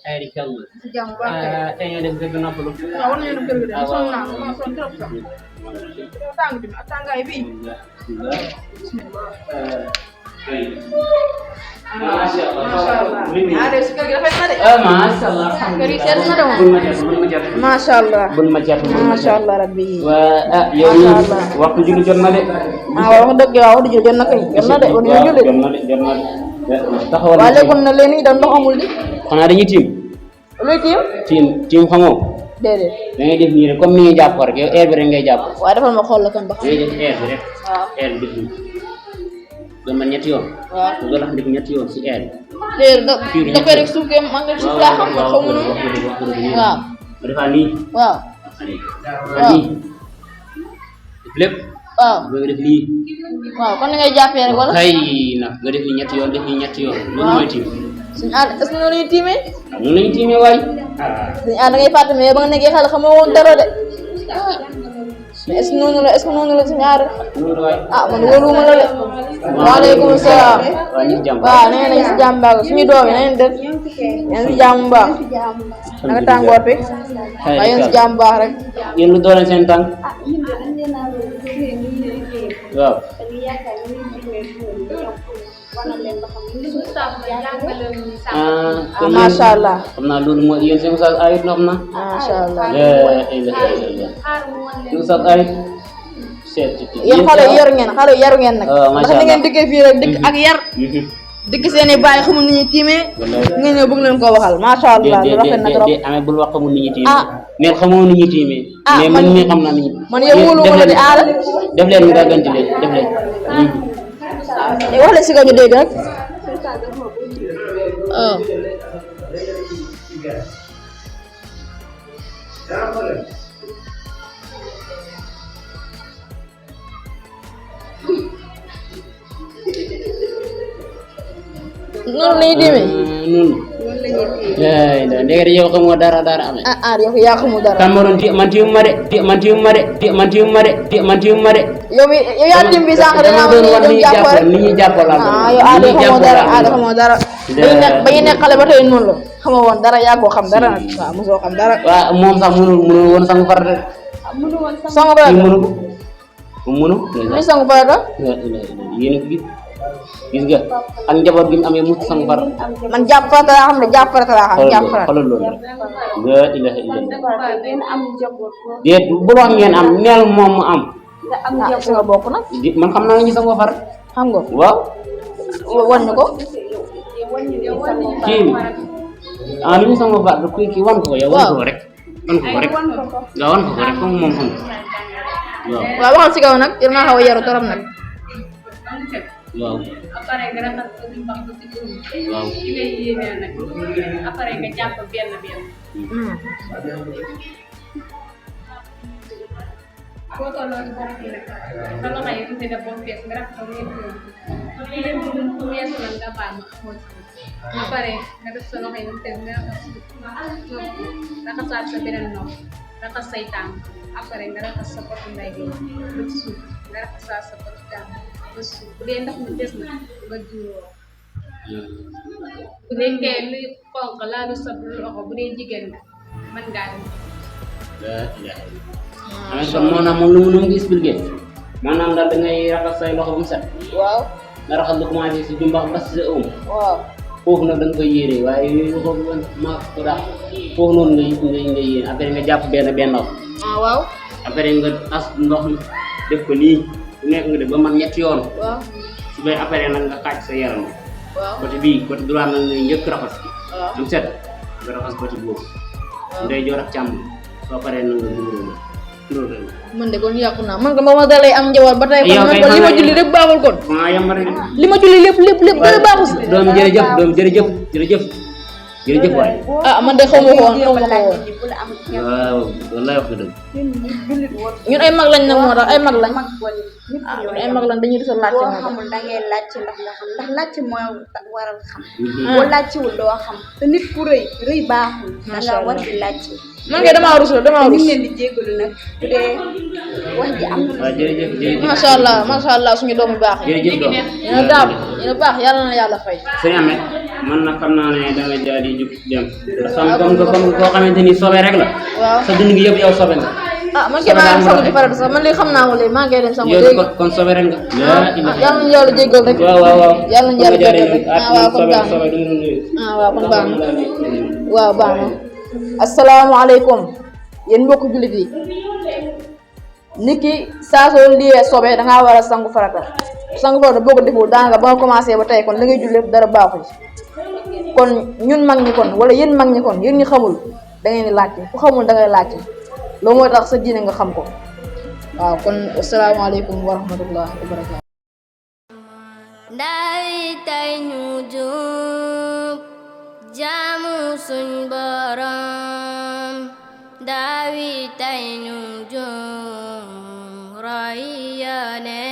Tabarikàlla. si jàmm bu baax kay. tey nga def dëgg noppalu. waaw war nañu dem kër ga de sonn naa ma sonn trop sax. tàng bi ak tàngaay bi. Masya Allah. Ada si kër gi rafet na de. Masya Allah. Kër gi seet na de moom. Bul ma jàpp. Masha Allah. Bul ma jàpp. Masha Allah rabbi. Waa yow waxtu julli jot na de. Wax dëgg waaw di jot na kay. Jot na de kon ñu julli. Jot na de jot na de. Taxawal. Waa léegi kon na leen da ndox amul di. Xanaa dañuy tiim. Luy tiim? Tiim xamoo. Déedéet. Da ngay def nii rek comme ni ngay jàpp rek yow air bi rek ngay jàpp. Waaye defal ma xool la kan ba xam. Ngay def air bi rek. Waaw. Air bi def nii. Nga mën ñetti yoon. Waaw. Nga lax def ñetti yoon si air bi. Déedéet da koy rek suuf kee man nga suuf laa xam nga xamu nu. Waaw. Nga defaat nii. Waaw. Defaat nii. Def lépp. Waaw. Nga def lii. Waaw kon ni ngay jàppee rek wala. Kay nag nga def ni ñetti yoon def ni ñetti yoon. Loolu mooy tiim. Suñu aada est-ce que noonu la ñuy tiimee. Mun nañu tiimee waay. suñu aada ngay fàtte mais ba nga nekkee xale xamoo woon dara de. mais est-ce que noonu la suñu aada. Loolu waay. man wóoluwuma la de. waaleykum salaam. Waa ñu jàmm. waaw nee nañ si jàmm baax suñu doom yi nañ def. yéen si jàmm baax. naka tàngoor bi. waaye yéen si jàmm baax rek. Yéen lu doon seen tànk. Waaw. Masha Allah. Xam naa loolu mooy yéen seen ustaas ayut na xam naa. Masha Allah. Seen ustaas ayut. yéen xale yaru ngeen nag. Masha ndax ni ngeen Allah. dikkee fii rek dikk ak yar. dikk seen i bàyyi xamul ni ñuy tiimee. nga ñëw bëgg leen ko waxal Masha Allah. lu rafet na trop. amee bul wax xamul ni ñuy tiimee. neen xamoo ni ñuy tiimee. mais man mii xam naa ni ñuy. man yow wóolu ma la di aada. def leen nga ganti leen def leen. wax leen si kaw ñu dégg rek. noonu la ñuy tiimee. Noonu. Ndekete yow xamoo dara amee. yow yaa xamul dara. Cameroun man tiim ma de. yow yaa tiim bi sànq da ngaa doon wax ni ni ñuy jàppoo ni ñuy jàppoo laa yow aada xamoo dara ba ñu nekk xale ba tey noonu la xamoo woon dara yaa koo xam dara nag waaw mosoo xam dara. waaw moom sax mënul woon sangu farata. sangu ba kii mënu ko mënu. li sangu ba la. yéen a ko gis nga ak njaboot gi mu amee mucc sangu farata. man jàpp farata laa xam ne jàpp farata laa xam jàpp farata. xoolal loolu rek. la ilaha illallah. déet bu wax ngeen am neel moom mu am. si nga bokk nag. man xam naa ñu sangu farata. xam nga waaw. wan ñu ko. kii li ñu sangu farata kii wan ko yow. wan ko rek nga wan ko rek comme moom xam nga. waaw waxal si kaw nag yéen nga xaw a yaru torop nag. waaw. après nga raxas ko di mbax ba ci dugub. waaw. li ngay yéenee nag après nga jàpp benn. boo tolloo ci bopp bi nag sa loxo yi fi def ba mu fees nga raxas ko yëpp lépp lu weesu nag nga baal ma amoon si après nga def sa loxo yi mu teg nga raxasaat sa beneen nopp raxas say tànk après nga raxas sa potu nday bi ba ci suuf nga raxasaat sa potu tànk ba suuf bu dee ndox mi des na nga juróo bu nekkee luy xonq laalu sa loxo bu dee jigéen nga mën ngaa dem. maanaam moom lu mu ngi expliqué maanaam daal da ngay raxas say loxo ba mu set. waaw. nga raxas lu commencé si jumbax ba si sa ëmm. waaw. foofu nag da nga koy yéene waaye yooyu ko ma ko daal foofu noonu nga yéene après nga jàpp benn ndox. waaw. après nga as ndox mi def ko nii bu nekk nga def ba man ñetti yoon. waaw. su bay après nag nga xaaj sa yaram bi. waaw. côté bii côté droit nag ngay njëkk raxas. waaw. am set nga raxas côté boobu. ndeyjoor ak càmm soo paree nag nga muuroo loolu man de kon yàqu naa man ko ba ma dalay am njaboot ba tey kon man ko li ma julli rek baaxul kon. maa yambar li ma julli lépp dara baaxul si. doom jërëjëf waay. man de xaw ma ko woon waaw wallaay wax nga dëgg. ñun ay mag lañ nag moo tax ay mag lañ. ñun ay mag lañ dañuy desal laajte moo tax. xamul da ngay laajte ndax nga xam ndax laajte mooy waral xam. boo laajtewul doo xam te nit ku rëy baaxul. da nga war di laajte. man kay damaa rus. ñu ngi leen di jéggalu nag bu dee wax ji am na. waaw jërëjëf. macha allah suñu doom yu baax yi. jërëjëf doom. yéen a baax yàlla na yàlla fay. sëñ Ahmed man nag xam naa ne da nga jaar di jug dem comme koo xamante ni sobe rek la waaw sa dund gi yëpp yow sobe nga man kay maa ngi sangu ci farata sax man li xam naa ko léegi maa ngi dem sangu yow léegi kon sobe rek nga yàlla nañu yàlla jéggal rek waaw yàlla nañu yàlla jéggal rek waaw kon sobe baax na sobe du ñu waaw kon baax na waaw baax na asalaamaaleykum yéen mbokk jullit yi nit ki saa soo liyee sobe dangaa war a sangu farata boo ko deful daanaka ba nga commencé ba tey kon la ngay jullee dara baaxul kon ñun mag ñi kon wala yéen mag ñi kon yéen ñi xamul da ngeen di laajte ku xamul da ngay laajte loolu mooy tax sa diine nga xam ko waaw kon asalaamaaleykum wa rahmatullah wa barakatu ndawi tay ñu jub jaamu suñ borom ndawi tay ñu jub roy Yonent